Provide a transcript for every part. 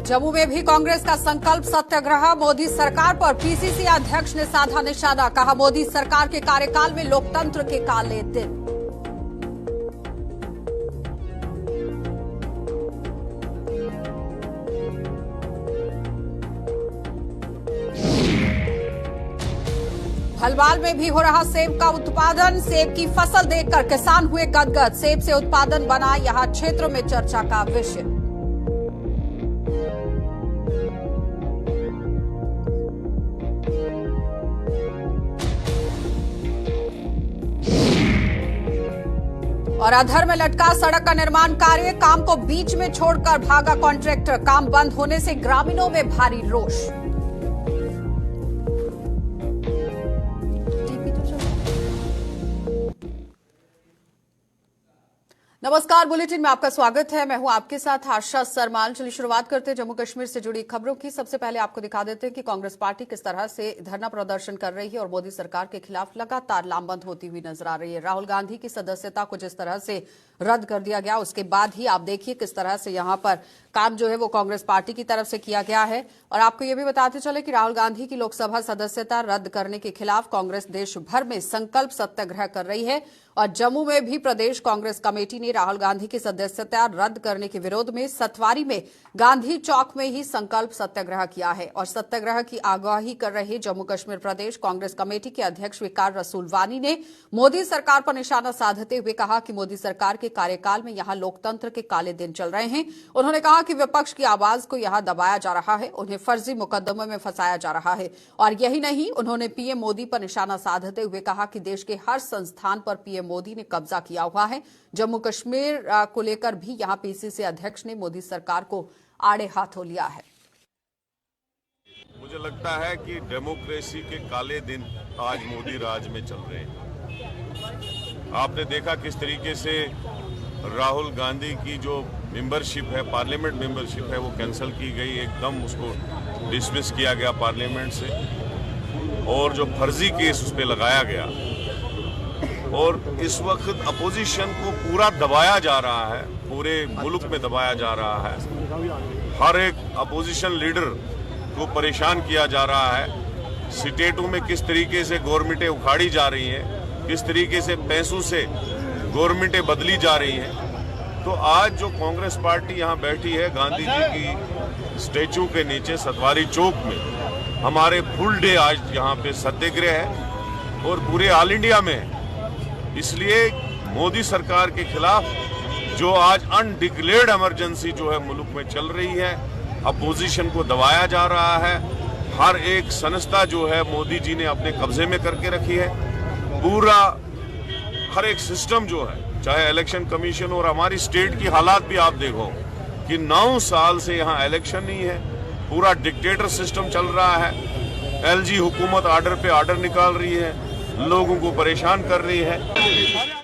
जम्मू में भी कांग्रेस का संकल्प सत्याग्रह। मोदी सरकार पर पीसीसी अध्यक्ष ने साधा निशाना। कहा, मोदी सरकार के कार्यकाल में लोकतंत्र के काले दिन। भलवाल में भी हो रहा सेब का उत्पादन। सेब की फसल देखकर किसान हुए गदगद। सेब से उत्पादन बना यहां क्षेत्र में चर्चा का विषय। और अधर में लटका सड़क का निर्माण कार्य। काम को बीच में छोड़कर भागा कॉन्ट्रैक्टर। काम बंद होने से ग्रामीणों में भारी रोष। नमस्कार, बुलेटिन में आपका स्वागत है। मैं हूं आपके साथ आशा सरमाल। चलिए शुरुआत करते हैं जम्मू कश्मीर से जुड़ी खबरों की। सबसे पहले आपको दिखा देते हैं कि कांग्रेस पार्टी किस तरह से धरना प्रदर्शन कर रही है और मोदी सरकार के खिलाफ लगातार लामबंद होती हुई नजर आ रही है। राहुल गांधी की सदस्यता को जिस तरह से रद्द कर दिया गया, उसके बाद ही आप देखिए किस तरह से यहां पर काम जो है वो कांग्रेस पार्टी की तरफ से किया गया है। और आपको ये भी बताते चले कि राहुल गांधी की लोकसभा सदस्यता रद्द करने के खिलाफ कांग्रेस देश भर में संकल्प सत्याग्रह कर रही है। और जम्मू में भी प्रदेश कांग्रेस कमेटी ने राहुल गांधी की सदस्यता रद्द करने के विरोध में सतवारी में गांधी चौक में ही संकल्प सत्याग्रह किया है। और सत्याग्रह की आगाही कर रहे जम्मू कश्मीर प्रदेश कांग्रेस कमेटी के अध्यक्ष विकार रसूलवानी ने मोदी सरकार पर निशाना साधते हुए कहा कि मोदी सरकार के कार्यकाल में यहां लोकतंत्र के काले दिन चल रहे हैं। उन्होंने कहा कि विपक्ष की आवाज को यहां दबाया जा रहा है, उन्हें फर्जी मुकदमों में फंसाया जा रहा है। और यही नहीं, उन्होंने पीएम मोदी पर निशाना साधते हुए कहा कि देश के हर संस्थान पर पीएम मोदी ने कब्जा किया हुआ है। जम्मू कश्मीर को लेकर भी यहां पीसीसी अध्यक्ष ने मोदी सरकार को आड़े हाथों लिया है। मुझे लगता है कि डेमोक्रेसी के काले दिन आज मोदी राज में चल रहे हैं। आपने देखा किस तरीके से राहुल गांधी की जो मेंबरशिप है, पार्लियामेंट मेंबरशिप है, वो कैंसिल की गई, एकदम उसको डिसमिस किया गया पार्लियामेंट से। और जो फर्जी केस उस पर लगाया गया, और इस वक्त अपोजिशन को पूरा दबाया जा रहा है, पूरे मुल्क में दबाया जा रहा है। हर एक अपोजिशन लीडर को परेशान किया जा रहा है। स्टेटों में किस तरीके से गवर्नमेंटें उखाड़ी जा रही हैं, किस तरीके से पैसों से गवर्नमेंटें बदली जा रही हैं। तो आज जो कांग्रेस पार्टी यहाँ बैठी है गांधी जी की स्टैचू के नीचे सतवारी चौक में, हमारे फुल डे आज यहाँ पे सत्याग्रह है और पूरे ऑल इंडिया में है। इसलिए मोदी सरकार के खिलाफ जो आज अनडिक्लेयर्ड इमरजेंसी जो है मुल्क में चल रही है, अपोजिशन को दबाया जा रहा है। हर एक संस्था जो है मोदी जी ने अपने कब्जे में करके रखी है। पूरा हर एक सिस्टम जो है, चाहे इलेक्शन कमीशन और हमारी स्टेट की हालात भी आप देखो कि 9 साल से यहाँ इलेक्शन नहीं है, पूरा डिक्टेटर सिस्टम चल रहा है। एलजी हुकूमत आर्डर पे आर्डर निकाल रही है, लोगों को परेशान कर रही है।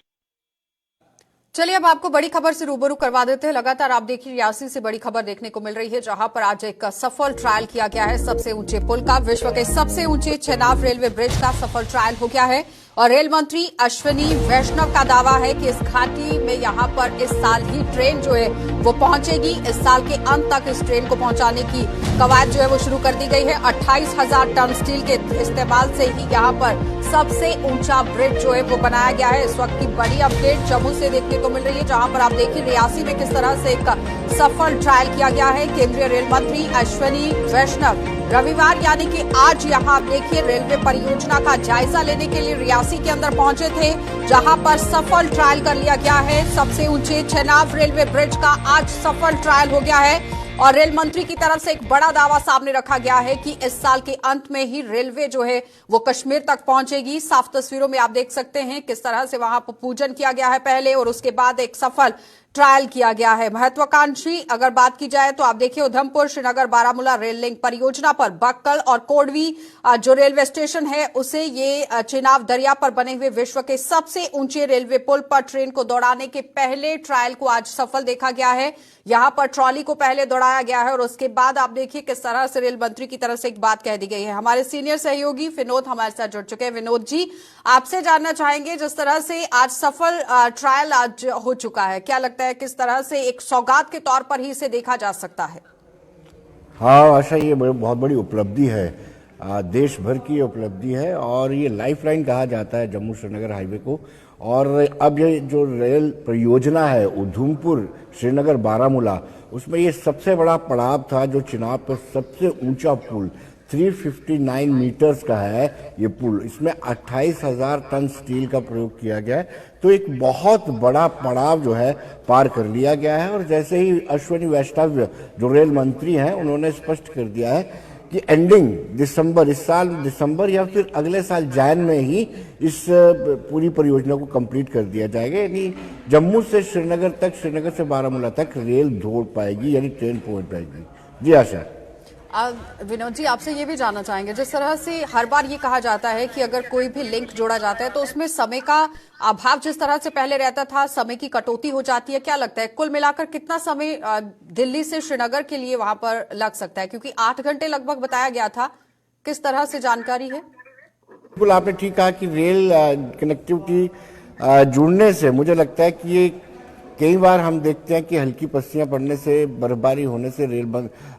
चलिए अब आपको बड़ी खबर से रूबरू करवा देते हैं। लगातार आप देखिए रियासी से बड़ी खबर देखने को मिल रही है, जहां पर आज एक सफल ट्रायल किया गया है सबसे ऊंचे पुल का। विश्व के सबसे ऊंचे चेनाब रेलवे ब्रिज का सफल ट्रायल हो गया है। और रेल मंत्री अश्विनी वैष्णव का दावा है कि इस घाटी में यहां पर इस साल ही ट्रेन जो है वो पहुंचेगी। इस साल के अंत तक इस ट्रेन को पहुंचाने की कवायद जो है वो शुरू कर दी गई है। 28,000 टन स्टील के इस्तेमाल से ही यहां पर सबसे ऊंचा ब्रिज जो है वो बनाया गया है। इस वक्त की बड़ी अपडेट जम्मू से देखने को मिल रही है, जहां पर आप देखिए रियासी में किस तरह से एक सफल ट्रायल किया गया है। केंद्रीय रेल मंत्री अश्विनी वैष्णव रविवार यानी कि आज यहां आप देखिए रेलवे परियोजना का जायजा लेने के लिए रियासी के अंदर पहुंचे थे, जहां पर सफल ट्रायल कर लिया गया है। सबसे ऊंचे चेनाब रेलवे ब्रिज का आज सफल ट्रायल हो गया है। और रेल मंत्री की तरफ से एक बड़ा दावा सामने रखा गया है कि इस साल के अंत में ही रेलवे जो है वो कश्मीर तक पहुंचेगी। साफ तस्वीरों में आप देख सकते हैं किस तरह से वहां पर पूजन किया गया है पहले, और उसके बाद एक सफल ट्रायल किया गया है। महत्वाकांक्षी अगर बात की जाए तो आप देखिए उधमपुर श्रीनगर बारामूला रेल लिंक परियोजना पर बक्कल और कोडवी जो रेलवे स्टेशन है उसे ये चेनाब दरिया पर बने हुए विश्व के सबसे ऊंचे रेलवे पुल पर ट्रेन को दौड़ाने के पहले ट्रायल को आज सफल देखा गया है। यहां पर ट्रॉली को पहले दौड़ाया गया है और उसके बाद आप देखिए किस तरह से रेल मंत्री की तरफ से एक बात कह दी गई है। हमारे सीनियर सहयोगी विनोद हमारे साथ जुड़ चुके हैं। विनोद जी, आपसे जानना चाहेंगे जिस तरह से आज सफल ट्रायल आज हो चुका है, क्या लगता है किस तरह से एक सौगात के तौर पर ही इसे देखा जा सकता है? हाँ आशा, ये बहुत बड़ी उपलब्धि है। देश भर की ये उपलब्धि है और ये लाइफलाइन कहा जाता है जम्मू श्रीनगर हाईवे को। और अब ये जो रेल परियोजना है उधमपुर श्रीनगर बारामूला, उसमें ये सबसे बड़ा पड़ाव था। जो चिनाब पर सबसे ऊंचा पुल 359 मीटर्स का है ये पुल, इसमें 28,000 टन स्टील का प्रयोग किया गया है। तो एक बहुत बड़ा पड़ाव जो है पार कर लिया गया है। और जैसे ही अश्विनी वैष्णव जो रेल मंत्री हैं, उन्होंने स्पष्ट कर दिया है कि एंडिंग दिसंबर, इस साल दिसंबर या फिर अगले साल जैन में ही इस पूरी परियोजना को कंप्लीट कर दिया जाएगा। यानी जम्मू से श्रीनगर तक, श्रीनगर से बारामूला तक रेल दौड़ पाएगी, यानी ट्रेन पहुंच पाएगी। जी आशा। विनोद जी, आपसे ये भी जानना चाहेंगे, जिस तरह से हर बार ये कहा जाता है कि अगर कोई भी लिंक जोड़ा जाता है तो उसमें समय का अभाव जिस तरह से पहले रहता था, समय की कटौती हो जाती है, क्या लगता है कुल मिलाकर कितना समय दिल्ली से श्रीनगर के लिए वहां पर लग सकता है? क्योंकि 8 घंटे लगभग बताया गया था, किस तरह से जानकारी है? बिल्कुल आपने ठीक कहा कि रेल कनेक्टिविटी जुड़ने से मुझे लगता है कि ये कई बार हम देखते हैं कि हल्की पस्तियां पड़ने से, बर्फबारी होने से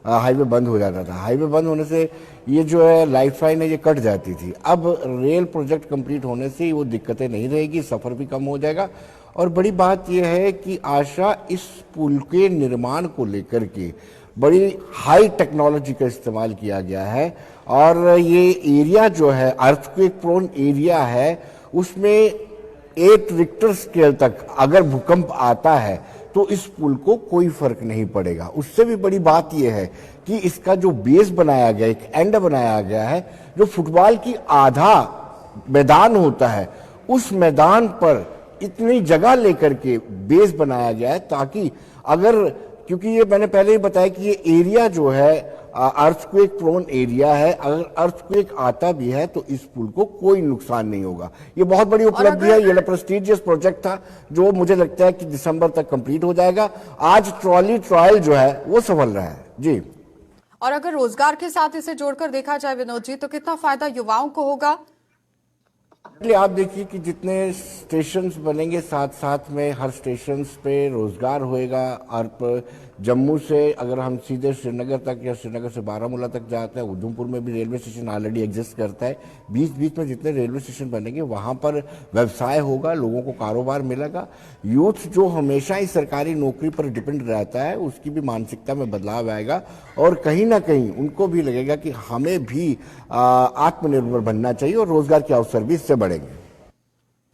हाईवे बंद हो जाता था। हाईवे बंद होने से ये जो है लाइफलाइन है ये कट जाती थी। अब रेल प्रोजेक्ट कंप्लीट होने से वो दिक्कतें नहीं रहेगी, सफर भी कम हो जाएगा। और बड़ी बात यह है कि आशा, इस पुल के निर्माण को लेकर के बड़ी हाई टेक्नोलॉजी का इस्तेमाल किया गया है। और ये एरिया जो है अर्थक्वेक प्रोन एरिया है, उसमें 8 रिक्टर स्केल तक अगर भूकंप आता है तो इस पुल को कोई फर्क नहीं पड़ेगा। उससे भी बड़ी बात यह है कि इसका जो बेस बनाया गया, एक एंड बनाया गया है, जो फुटबॉल की आधा मैदान होता है, उस मैदान पर इतनी जगह लेकर के बेस बनाया गया है ताकि अगर, क्योंकि ये मैंने पहले ही बताया कि ये एरिया जो है अर्थक्वेक प्रोन एरिया है, अगर अर्थक्वेक आता भी है तो इस पुल को कोई नुकसान नहीं होगा। ये बहुत बड़ी उपलब्धि है। ये प्रेस्टिजियस प्रोजेक्ट था जो मुझे लगता है कि दिसंबर तक कंप्लीट हो जाएगा। आज ट्रॉली ट्रायल जो है वो सफल रहा है। जी। और अगर रोजगार के साथ इसे जोड़कर देखा जाए विनोद जी, तो कितना फायदा युवाओं को होगा? आप देखिए कि जितने स्टेशंस बनेंगे, साथ साथ में हर स्टेशंस पे रोजगार होएगा। और जम्मू से अगर हम सीधे श्रीनगर तक या श्रीनगर से बारामूला तक जाते हैं, उधमपुर में भी रेलवे स्टेशन ऑलरेडी एग्जिस्ट करता है। बीच बीच में जितने रेलवे स्टेशन बनेंगे वहां पर व्यवसाय होगा, लोगों को कारोबार मिलेगा। यूथ जो हमेशा ही सरकारी नौकरी पर डिपेंड रहता है, उसकी भी मानसिकता में बदलाव आएगा और कहीं ना कहीं उनको भी लगेगा कि हमें भी आत्मनिर्भर बनना चाहिए और रोजगार के अवसर भी इससे बढ़ेंगे।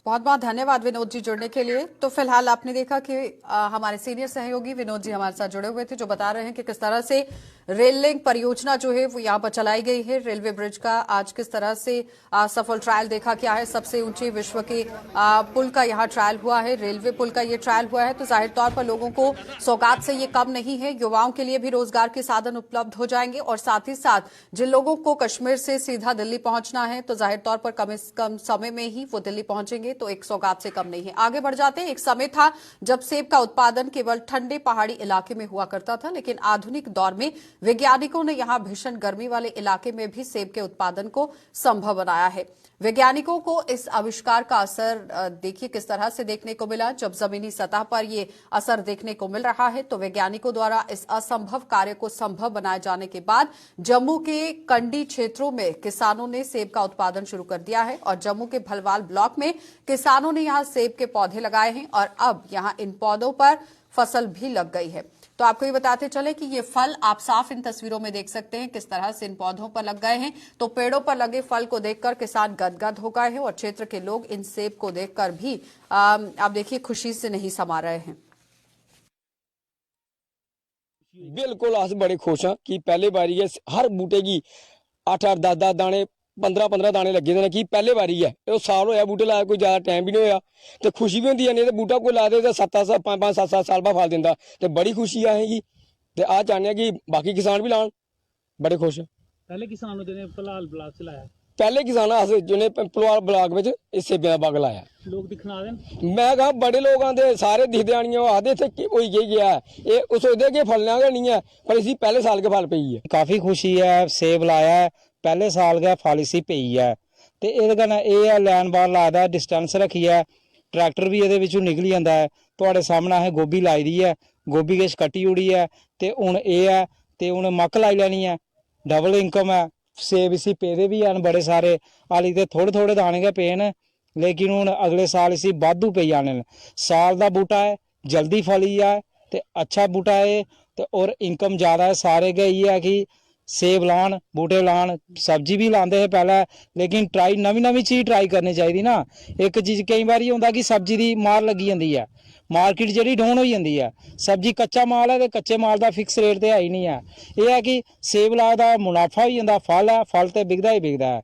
बहुत बहुत धन्यवाद विनोद जी जुड़ने के लिए। तो फिलहाल आपने देखा कि हमारे सीनियर सहयोगी विनोद जी हमारे साथ जुड़े हुए थे, जो बता रहे हैं कि किस तरह से रेल लिंक परियोजना जो है वो यहाँ पर चलाई गई है। रेलवे ब्रिज का आज किस तरह से सफल ट्रायल देखा गया है। सबसे ऊंचे विश्व के पुल का यहाँ ट्रायल हुआ है, रेलवे पुल का ये ट्रायल हुआ है। तो जाहिर तौर पर लोगों को सौगात से ये कम नहीं है, युवाओं के लिए भी रोजगार के साधन उपलब्ध हो जाएंगे। और साथ ही साथ जिन लोगों को कश्मीर से सीधा दिल्ली पहुंचना है तो जाहिर तौर पर कम समय में ही वो दिल्ली पहुंचेंगे, तो एक सौगात से कम नहीं है। आगे बढ़ जाते हैं। एक समय था जब सेब का उत्पादन केवल ठंडे पहाड़ी इलाके में हुआ करता था, लेकिन आधुनिक दौर में वैज्ञानिकों ने यहां भीषण गर्मी वाले इलाके में भी सेब के उत्पादन को संभव बनाया है। वैज्ञानिकों को इस आविष्कार का असर देखिए किस तरह से देखने को मिला। जब जमीनी सतह पर ये असर देखने को मिल रहा है तो वैज्ञानिकों द्वारा इस असंभव कार्य को संभव बनाए जाने के बाद जम्मू के कंडी क्षेत्रों में किसानों ने सेब का उत्पादन शुरू कर दिया है। और जम्मू के भलवाल ब्लॉक में किसानों ने यहां सेब के पौधे लगाए हैं और अब यहां इन पौधों पर फसल भी लग गई है। तो आपको ये बताते चले कि ये फल आप साफ इन तस्वीरों में देख सकते हैं किस तरह से इन पौधों पर लग गए हैं। तो पेड़ों पर लगे फल को देखकर किसान गदगद हो गए हैं और क्षेत्र के लोग इन सेब को देखकर भी आप देखिए खुशी से नहीं समा रहे हैं। बिल्कुल अस बड़े खुश हाँ कि पहले बारी है हर बूटे की 8-8 10-10 दाने 15-15 दाने लगे ने कि पहले बारी है। ये साल होया बूटे लाया, कोई ज्यादा टाइम भी नहीं होया तो खुशी भी होंदी है। नहीं तो बूटा कोई ला दे तो 5-7 साल बाद फल दिंदा तो बड़ी खुशी आएगी। तो आ चाहने कि बाकी किसान भी लान, बड़े खुश। पहले किसानों ने फिलहाल ब्लॉक से लाया, पहले किसान अस जिन्हें भलवाल ब्लॉक में इस सेबे का बाग लाया। लोग दिखना देन मैं कहा बड़े लोग आते सारे दिखते आनी आते थे हो गया है ये सोचते कि फलना गै नहीं है, पर इसी पहले साल के फल पई है। काफ़ी खुशी है, सेब लाया है पहले साल गै फल इसी पई है। तो ये कन्नै एह् लैन बार लाए दा, डिस्टेंस रखी है, ट्रैक्टर भी ये निकली जाता है। तुहाडे सामने असें गोभी लाई दी है, गोभी किश कट्टी उड़ी है तो हुण ये है ਤੇ ਹੁਣ ਮੱਕ ਲਾਈ ਲੈਣੀ ਹੈ, ਡਬਲ ਇਨਕਮ ਹੈ। ਸੇਬ ਇਸੀ ਪੇਦੇ ਵੀ ਹਨ ਬੜੇ ਸਾਰੇ, ਹਾਲੀ ਤੇ ਥੋੜੇ ਥੋੜੇ ਦਾਣੇ ਕੇ ਪਏ ਨੇ, ਲੇਕਿਨ ਹੁਣ ਅਗਲੇ ਸਾਲ ਇਸੀ ਵਾਧੂ ਪਈ ਜਾਣੇ ਨੇ। ਸਾਲ ਦਾ ਬੂਟਾ ਹੈ, ਜਲਦੀ ਫਲੀ ਹੈ ਤੇ ਅੱਛਾ ਬੂਟਾ ਹੈ ਤੇ ਔਰ ਇਨਕਮ ਜ਼ਿਆਦਾ ਹੈ। ਸਾਰੇ ਕੇ ਇਹ ਹੈ ਕਿ ਸੇਬ ਲਾਣ, ਬੂਟੇ ਲਾਣ, ਸਬਜ਼ੀ ਵੀ ਲਾਉਂਦੇ ਹੈ ਪਹਿਲਾਂ, ਲੇਕਿਨ ਟਰਾਈ ਨਵੀਂ ਚੀਜ਼ ਟਰਾਈ ਕਰਨੀ ਚਾਹੀਦੀ ਨਾ। ਇੱਕ ਚੀਜ਼ ਕਈ ਵਾਰੀ ਹੁੰਦਾ ਕਿ ਸਬਜ਼ੀ ਦੀ ਮਾਰ ਲੱਗੀ ਜਾਂਦੀ ਹੈ, ਮਾਰਕੀਟ ਜਿਹੜੀ ਡਾਊਨ ਹੋਈ ਜਾਂਦੀ ਹੈ। ਸਬਜ਼ੀ ਕੱਚਾ ਮਾਲ ਹੈ ਤੇ ਕੱਚੇ ਮਾਲ ਦਾ ਫਿਕਸ ਰੇਟ ਤੇ ਹੈ ਹੀ ਨਹੀਂ ਹੈ। ਇਹ ਹੈ ਕਿ ਸੇਬ ਲਾ ਦਾ ਮੁਨਾਫਾ ਹੀ ਜਾਂਦਾ, ਫਲ ਹੈ, ਫਲ ਤੇ ਵਿਕਦਾ ਹੀ ਵਿਕਦਾ ਹੈ।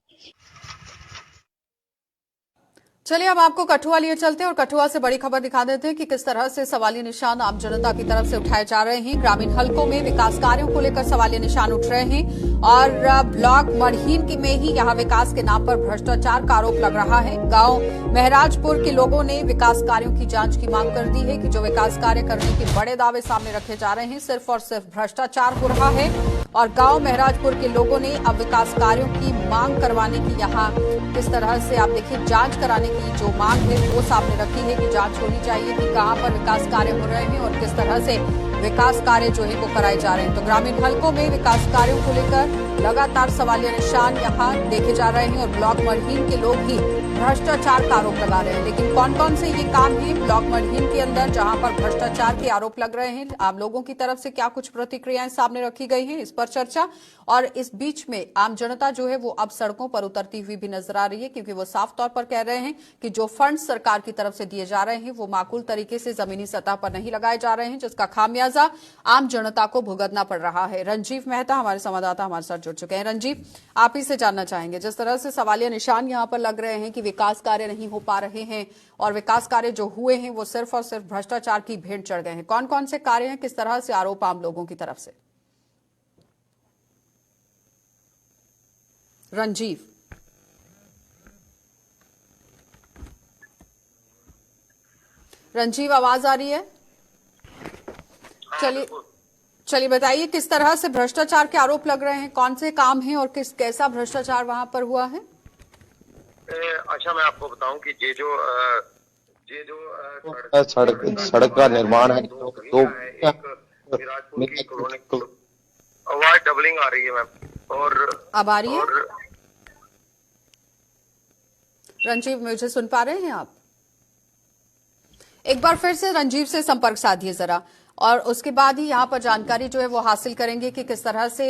चलिए अब आपको कठुआ लिए चलते हैं और कठुआ से बड़ी खबर दिखा देते हैं कि किस तरह से सवालिया निशान आम जनता की तरफ से उठाए जा रहे हैं। ग्रामीण हलकों में विकास कार्यों को लेकर सवालिया निशान उठ रहे हैं और ब्लॉक मढ़ीन की में ही यहां विकास के नाम पर भ्रष्टाचार का आरोप लग रहा है। गांव महराजपुर के लोगों ने विकास कार्यों की जांच की मांग कर दी है कि जो विकास कार्य करने के बड़े दावे सामने रखे जा रहे हैं, सिर्फ और सिर्फ भ्रष्टाचार हो रहा है। और गांव महराजपुर के लोगों ने अब विकास कार्यों की मांग करवाने की यहां किस तरह से आप देखिए जांच कराने की जो मांग है वो सामने रखी है कि जांच होनी चाहिए कि कहां पर विकास कार्य हो रहे हैं और किस तरह से विकास कार्य जो है वो कराए जा रहे हैं। तो ग्रामीण हलकों में विकास कार्यों को लेकर लगातार सवालिया निशान यहां देखे जा रहे हैं और ब्लॉक मढ़ीन के लोग ही भ्रष्टाचार का आरोप लगा रहे हैं। लेकिन कौन कौन से ये काम है ब्लॉक मढ़ीन के अंदर जहां पर भ्रष्टाचार के आरोप लग रहे हैं, आम लोगों की तरफ से क्या कुछ प्रतिक्रियाएं सामने रखी गई हैं, इस पर चर्चा। और इस बीच में आम जनता जो है वो अब सड़कों पर उतरती हुई भी नजर आ रही है, क्योंकि वो साफ तौर पर कह रहे हैं कि जो फंड सरकार की तरफ से दिए जा रहे हैं वो माकूल तरीके से जमीनी सतह पर नहीं लगाए जा रहे हैं, जिसका खामियाजा आम जनता को भुगतना पड़ रहा है। रंजीव मेहता हमारे संवाददाता हमारे साथ जुड़ चुके हैं। रंजीव, आप ही से जानना चाहेंगे, जिस तरह से सवालिया निशान यहां पर लग रहे हैं कि विकास कार्य नहीं हो पा रहे हैं और विकास कार्य जो हुए हैं वो सिर्फ और सिर्फ भ्रष्टाचार की भेंट चढ़ गए हैं, कौन कौन से कार्य हैं, किस तरह से आरोप आम लोगों की तरफ से? रंजीव, रंजीव आवाज आ रही है? चलिए बताइए किस तरह से भ्रष्टाचार के आरोप लग रहे हैं, कौन से काम हैं और कैसा भ्रष्टाचार वहां पर हुआ है? अच्छा, मैं आपको बताऊं कि ये जो सड़क का निर्माण है, दो मिराजपुर की कॉलोनी, आवाज डबलिंग आ रही है मैम। और अब आ रही है? रंजीव, मुझे सुन पा रहे हैं आप? एक बार फिर से रंजीव से संपर्क साधिए जरा, और उसके बाद ही यहां पर जानकारी जो है वो हासिल करेंगे कि किस तरह से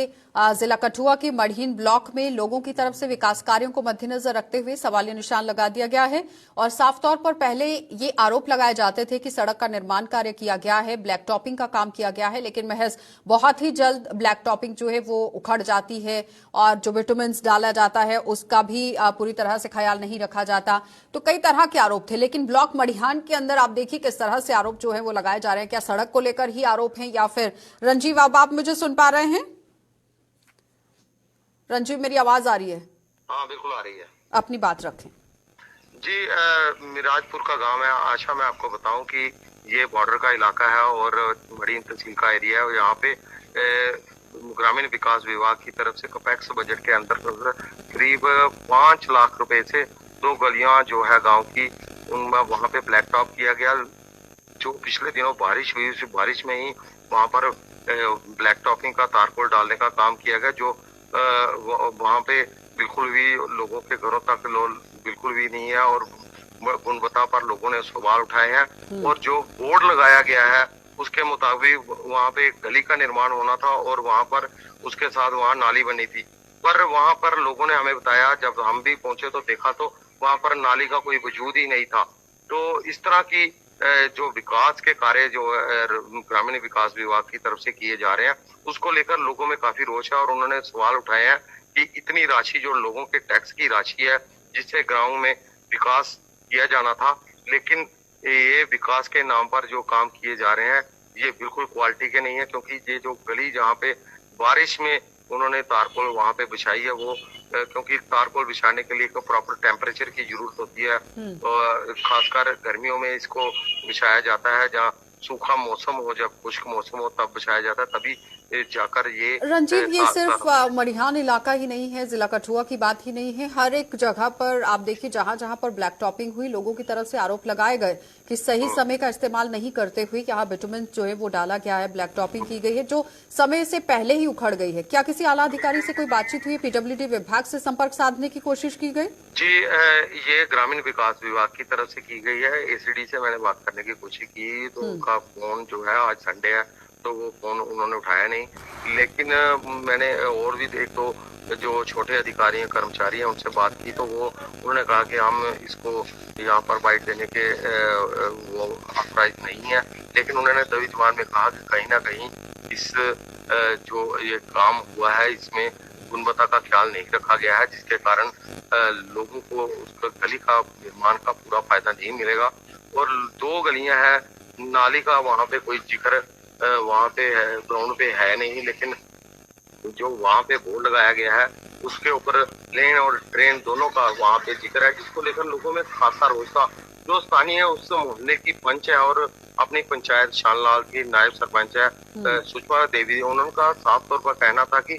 जिला कठुआ के मढ़ीन ब्लॉक में लोगों की तरफ से विकास कार्यों को मद्देनजर रखते हुए सवालिया निशान लगा दिया गया है। और साफ तौर पर पहले ये आरोप लगाए जाते थे कि सड़क का निर्माण कार्य किया गया है, ब्लैक टॉपिंग का काम किया गया है, लेकिन महज बहुत ही जल्द ब्लैक टॉपिंग जो है वो उखड़ जाती है और जो विटामिन डाला जाता है उसका भी पूरी तरह से ख्याल नहीं रखा जाता। तो कई तरह के आरोप थे, लेकिन ब्लॉक मढ़ीन के अंदर आप देखिए किस तरह से आरोप जो है वो लगाए जा रहे हैं। क्या सड़क को लेकर ही आरोप है या फिर? रंजीव, अब आप मुझे सुन पा रहे हैं? रंजीव, मेरी आवाज आ रही है? हाँ, बिल्कुल आ रही है। अपनी बात रखें जी। मिराजपुर का गांव है। अच्छा, मैं आपको बताऊं कि ये बॉर्डर का इलाका है और मढ़ीन तहसील का एरिया है और यहाँ पे ग्रामीण विकास विभाग की तरफ से कपेक्स बजट के अंतर्गत करीब 5 लाख रुपए से 2 गलियां जो है गांव की, उनमें वहां पे ब्लैक टॉप किया गया। जो पिछले दिनों बारिश हुई, उस बारिश में ही वहां पर ब्लैक टॉपिंग का तारकोल डालने का काम किया गया, जो वहां पे बिल्कुल भी लोगों के घरों तक बिल्कुल भी नहीं है और गुणवत्ता पर लोगों ने सवाल उठाए हैं। और जो बोर्ड लगाया गया है उसके मुताबिक वहां पे एक गली का निर्माण होना था और वहां पर उसके साथ वहां नाली बनी थी, पर वहां पर लोगों ने हमें बताया, जब हम भी पहुंचे तो देखा तो वहां पर नाली का कोई वजूद ही नहीं था। तो इस तरह की जो विकास के कार्य जो ग्रामीण विकास विभाग की तरफ से किए जा रहे हैं उसको लेकर लोगों में काफी रोष है और उन्होंने सवाल उठाए हैं कि इतनी राशि जो लोगों के टैक्स की राशि है जिससे गाँव में विकास किया जाना था, लेकिन ये विकास के नाम पर जो काम किए जा रहे हैं ये बिल्कुल क्वालिटी के नहीं है। क्योंकि ये जो गली जहाँ पे बारिश में उन्होंने तारकोल वहां पे बिछाई है, वो क्योंकि तारकोल बिछाने के लिए एक प्रॉपर टेम्परेचर की जरूरत होती है और खासकर गर्मियों में इसको बिछाया जाता है जहाँ सूखा मौसम हो, जब खुश्क मौसम हो तब बिछाया जाता है, तभी जाकर ये रंजीत, ये सा- सिर्फ सा- मड़िहान इलाका ही नहीं है, जिला कठुआ की बात ही नहीं है। हर एक जगह पर आप देखिए, जहां जहां पर ब्लैक टॉपिंग हुई, लोगों की तरफ से आरोप लगाए गए कि सही समय का इस्तेमाल नहीं करते हुए यहाँ बिटुमेन जो है वो डाला गया है, ब्लैक टॉपिंग की गई है जो समय से पहले ही उखड़ गई है। क्या किसी आला अधिकारी से कोई बातचीत हुई? पीडब्ल्यूडी विभाग से संपर्क साधने की कोशिश की गई? जी, ये ग्रामीण विकास विभाग की तरफ से की गई है। एसीडी से मैंने बात करने की कोशिश की तो उनका फोन जो है, आज संडे है तो वो फोन उन्होंने उठाया नहीं। लेकिन मैंने और भी एक तो जो छोटे अधिकारी हैं, कर्मचारी हैं, उनसे बात की तो वो उन्होंने कहा कि हम इसको यहाँ पर बाइट देने के वो ऑथराइज नहीं है। लेकिन उन्होंने दबी जुबान में कहा कि कहीं ना कहीं इस जो ये काम हुआ है इसमें गुणवत्ता का ख्याल नहीं रखा गया है, जिसके कारण लोगों को उसका गली का निर्माण का पूरा फायदा नहीं मिलेगा। और 2 गलियां हैं, नाली का वहाँ पे कोई जिक्र वहाँ पे है, ग्राउंड पे है नहीं, लेकिन जो वहाँ पे बोर्ड लगाया गया है उसके ऊपर लेन और ट्रेन दोनों का वहाँ पे जिक्र है, जिसको लेकर लोगों में खासा रोष था। जो स्थानीय उस मोहल्ले की पंच है और अपनी पंचायत शानलाल की नायब सरपंच है सुषमा देवी, उनका साफ तौर पर कहना था कि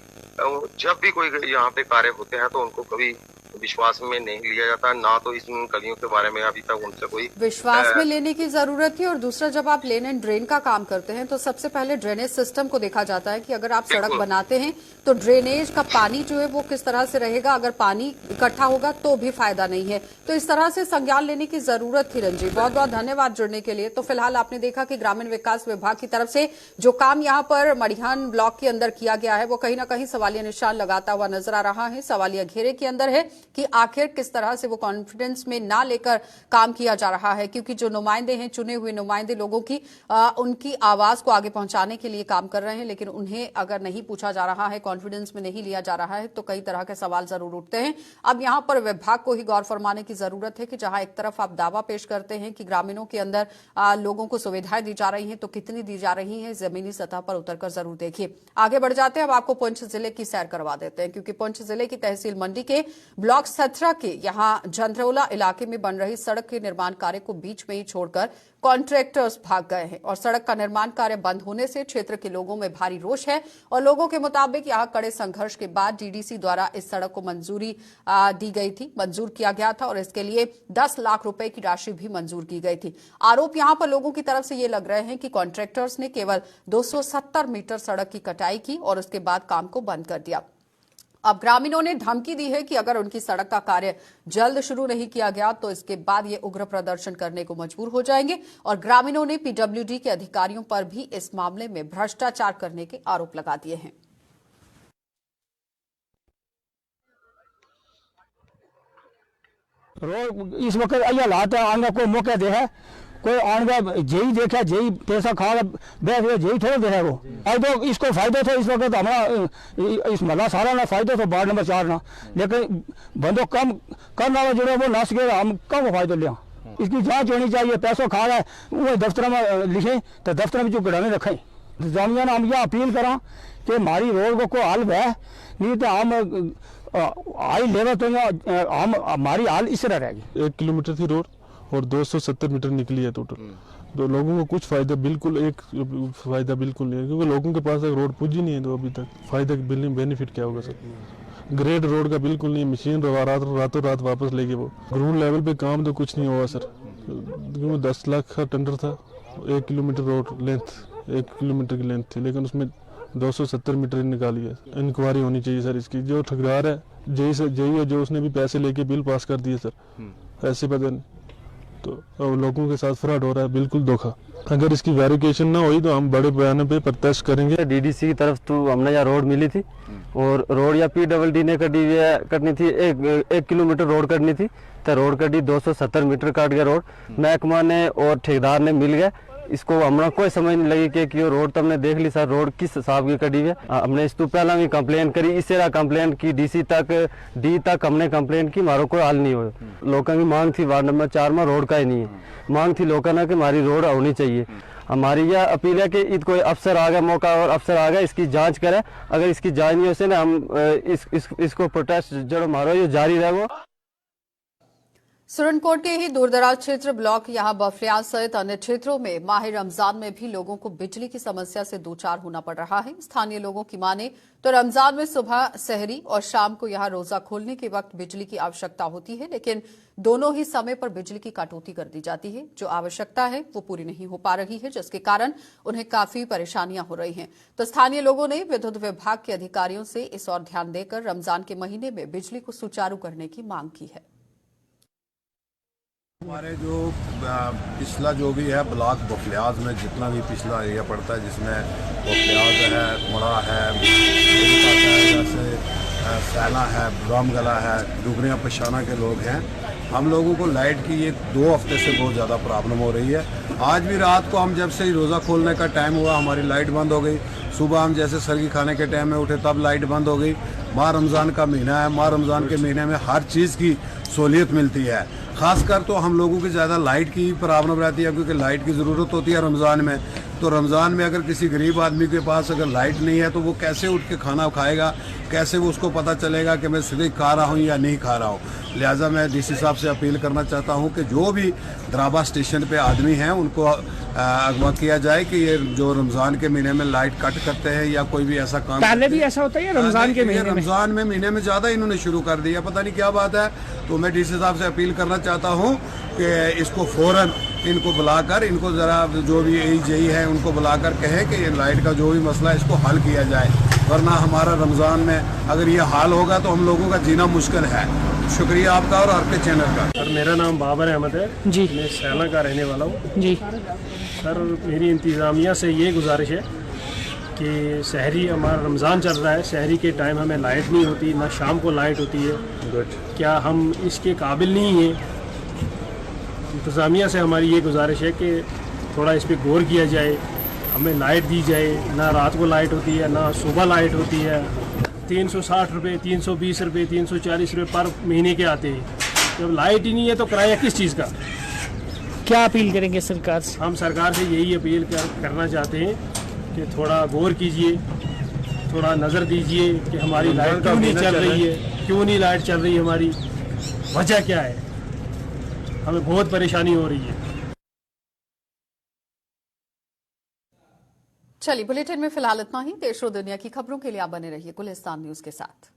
जब भी कोई यहाँ पे कार्य होते हैं तो उनको कभी विश्वास में नहीं लिया जाता, ना तो इस गलियों के बारे में अभी तक उनसे कोई विश्वास में लेने की जरूरत थी। और दूसरा, जब आप लेन एंड ड्रेन का काम करते हैं तो सबसे पहले ड्रेनेज सिस्टम को देखा जाता है कि अगर आप सड़क बनाते हैं तो ड्रेनेज का पानी जो है वो किस तरह से रहेगा। अगर पानी इकट्ठा होगा तो भी फायदा नहीं है, तो इस तरह से संज्ञान लेने की जरूरत थी। रंजीत, बहुत बहुत धन्यवाद जुड़ने के लिए। तो फिलहाल आपने देखा कि ग्रामीण विकास विभाग की तरफ से जो काम यहाँ पर मड़िहान ब्लॉक के अंदर किया गया है वो कहीं ना कहीं सवालिया निशान लगाता हुआ नजर आ रहा है, सवालिया घेरे के अंदर है कि आखिर किस तरह से वो कॉन्फिडेंस में ना लेकर काम किया जा रहा है। क्योंकि जो नुमाइंदे हैं, चुने हुए नुमाइंदे लोगों की उनकी आवाज को आगे पहुंचाने के लिए काम कर रहे हैं, लेकिन उन्हें अगर नहीं पूछा जा रहा है, कॉन्फिडेंस में नहीं लिया जा रहा है, तो कई तरह के सवाल जरूर उठते हैं। अब यहां पर विभाग को ही गौर फरमाने की जरूरत है कि जहां एक तरफ आप दावा पेश करते हैं कि ग्रामीणों के अंदर लोगों को सुविधाएं दी जा रही हैं, तो कितनी दी जा रही है जमीनी सतह पर उतरकर जरूर देखिए। आगे बढ़ जाते हैं, अब आपको पुंछ जिले की सैर करवा देते हैं, क्योंकि पुंछ जिले की तहसील मंडी के ब्लॉक 17 के यहां झंझरौला इलाके में बन रही सड़क के निर्माण कार्य को बीच में ही छोड़कर कॉन्ट्रैक्टर्स भाग गए हैं और सड़क का निर्माण कार्य बंद होने से क्षेत्र के लोगों में भारी रोष है। और लोगों के मुताबिक यहां कड़े संघर्ष के बाद डीडीसी द्वारा इस सड़क को मंजूरी दी गई थी, मंजूर किया गया था और इसके लिए 10 लाख रुपए की राशि भी मंजूर की गई थी। आरोप यहां पर लोगों की तरफ से ये लग रहे हैं कि कॉन्ट्रैक्टर्स ने केवल 270 मीटर सड़क की कटाई की और उसके बाद काम को बंद कर दिया। अब ग्रामीणों ने धमकी दी है कि अगर उनकी सड़क का कार्य जल्द शुरू नहीं किया गया तो इसके बाद ये उग्र प्रदर्शन करने को मजबूर हो जाएंगे। और ग्रामीणों ने पीडब्ल्यूडी के अधिकारियों पर भी इस मामले में भ्रष्टाचार करने के आरोप लगा दिए हैं। रोड इस वक्त ये हालात है, आगे कोई मौका दे है, कोई आगे जेई देखा, जेई पैसा खा बैठ गया, जेई थोड़ा दे है वो। अब तो इसको फायदा था इस वक्त हमारा इस महला सारा ना फायदा था वार्ड नंबर 4 ना, लेकिन बंदो कम करना जो है वो नस गया, हम कम फायदा लिया। इसकी जांच होनी चाहिए, पैसों खा रहा है वो दफ्तर में लिखे तो दफ्तर में जो गड़ाने रखें। जामिया हम यह अपील करा कि हमारी रोड को हल है, नहीं तो हम हाई लेवल तो हम हमारी हाल इस तरह रहेगी। 1 किलोमीटर थी रोड और 270 मीटर निकली है टोटल। तो लोगों को कुछ फायदा बिल्कुल नहीं है, क्योंकि लोगों के पास रोड पुजी नहीं है, तो अभी तक फायदा बेनिफिट क्या होगा सर? ग्रेड रोड का बिल्कुल नहीं, मशीन रातों रात वापस लेके वो ग्राउंड लेवल पे काम तो कुछ नहीं हुआ सर, क्योंकि 10 लाख का टेंडर था। 1 किलोमीटर रोड लेंथ 1 किलोमीटर की लेंथ थी, लेकिन उसमें 270 मीटर निकाली है। इंक्वायरी होनी चाहिए सर इसकी। जो ठेकेदार है जेई है, जो उसने भी पैसे लेके बिल पास कर दिए सर, ऐसे पता नहीं, तो लोगों के साथ फ्रॉड हो रहा है, बिल्कुल धोखा। अगर इसकी वेरिफिकेशन ना हुई तो हम बड़े पैमाने पे प्रोटेस्ट करेंगे। डीडीसी की तरफ तो हमने यहाँ रोड मिली थी और रोड या पीडब्ल्यूडी ने करनी थी, 1 किलोमीटर रोड करनी थी, तो रोड कटी 270 मीटर काट गया रोड। महकमा ने और ठेकेदार ने मिल गए, इसको हमारा कोई समझ नहीं लगी कि रोड तो हमने देख ली सर, रोड किस हिसाब की कटी है। हमने इस तो पहला भी कंप्लेन करी, इससे कंप्लेन की डीसी तक डी तक हमने कंप्लेन की, हमारा कोई हल नहीं हो। लोगों की मांग थी वार्ड नंबर 4 में रोड का ही नहीं है, मांग थी लोगों ने कि हमारी रोड होनी चाहिए। हमारी यह अपील है कि कोई अफसर आ गया, मौका और अफसर आ गया, इसकी जांच करे। अगर इसकी जांच नहीं हो से ना हम इसको प्रोटेस्ट जो हमारा ये जारी रहे वो। सुरनकोट के ही दूरदराज क्षेत्र ब्लॉक यहां बफलियां सहित अन्य क्षेत्रों में माह रमजान में भी लोगों को बिजली की समस्या से दो चार होना पड़ रहा है। स्थानीय लोगों की माने तो रमजान में सुबह सहरी और शाम को यहां रोजा खोलने के वक्त बिजली की आवश्यकता होती है, लेकिन दोनों ही समय पर बिजली की कटौती कर दी जाती है। जो आवश्यकता है वो पूरी नहीं हो पा रही है, जिसके कारण उन्हें काफी परेशानियां हो रही हैं। तो स्थानीय लोगों ने विद्युत विभाग के अधिकारियों से इस ओर ध्यान देकर रमजान के महीने में बिजली को सुचारू करने की मांग की है। हमारे जो पिछला जो भी है ब्लॉक बफलियाज में जितना भी पिछला एरिया पड़ता है, जिसमें बफलियाज है, मड़ा है, जैसे सैला है, रामगला है, डुगरिया पशाना के लोग हैं, हम लोगों को लाइट की ये 2 हफ्ते से बहुत ज़्यादा प्रॉब्लम हो रही है। आज भी रात को हम जब से रोज़ा खोलने का टाइम हुआ हमारी लाइट बंद हो गई। सुबह हम जैसे सरगी खाने के टाइम में उठे तब लाइट बंद हो गई। माह रमज़ान का महीना है, माह रमज़ान के महीने में हर चीज़ की सहूलियत मिलती है। खासकर तो हम लोगों की ज़्यादा लाइट की प्रॉब्लम रहती है, क्योंकि लाइट की ज़रूरत होती है रमज़ान में। तो रमज़ान में अगर किसी गरीब आदमी के पास अगर लाइट नहीं है तो वो कैसे उठ के खाना खाएगा, कैसे वो उसको पता चलेगा कि मैं सही खा रहा हूँ या नहीं खा रहा हूँ। लिहाजा मैं डीसी साहब से अपील करना चाहता हूँ कि जो भी दराबा स्टेशन पे आदमी हैं उनको अगवा किया जाए कि ये जो रमज़ान के महीने में लाइट कट करते हैं या कोई भी ऐसा काम पहले भी ऐसा होता है रमजान के महीने में? रमज़ान में महीने में ज़्यादा इन्होंने शुरू कर दिया, पता नहीं क्या बात है। तो मैं डीसी साहब से अपील करना चाहता हूँ कि इसको फौरन इनको बुलाकर, इनको ज़रा जो भी एजेई है उनको बुलाकर कहे कि ये लाइट का जो भी मसला है इसको हल किया जाए, वरना हमारा रमज़ान में अगर ये हाल होगा तो हम लोगों का जीना मुश्किल है। शुक्रिया आपका और आपके चैनल का। सर मेरा नाम बाबर अहमद है जी, मैं सैला का रहने वाला हूँ जी। सर मेरी इंतज़ामिया से ये गुजारिश है कि सहरी, हमारा रमज़ान चल रहा है, सहरी के टाइम हमें लाइट नहीं होती, ना शाम को लाइट होती है। क्या हम इसके काबिल नहीं हैं? इंतज़ामिया से हमारी ये गुजारिश है कि थोड़ा इस पर गौर किया जाए, हमें लाइट दी जाए। ना रात को लाइट होती है, ना सुबह लाइट होती है। 360 रुपये, 320 रुपये, 340 रुपये पर महीने के आते हैं। जब लाइट ही नहीं है तो किराया किस चीज़ का? क्या अपील करेंगे सरकार से? हम सरकार से यही अपील करना चाहते हैं कि थोड़ा गौर कीजिए, थोड़ा नज़र दीजिए कि हमारी लाइट क्यों नहीं चल रही है, क्यों नहीं लाइट चल रही है, हमारी वजह क्या है? हमें बहुत परेशानी हो रही है। चलिए बुलेटिन में फिलहाल इतना ही। देश और दुनिया की खबरों के लिए आप बने रहिए गुलिस्तान न्यूज के साथ।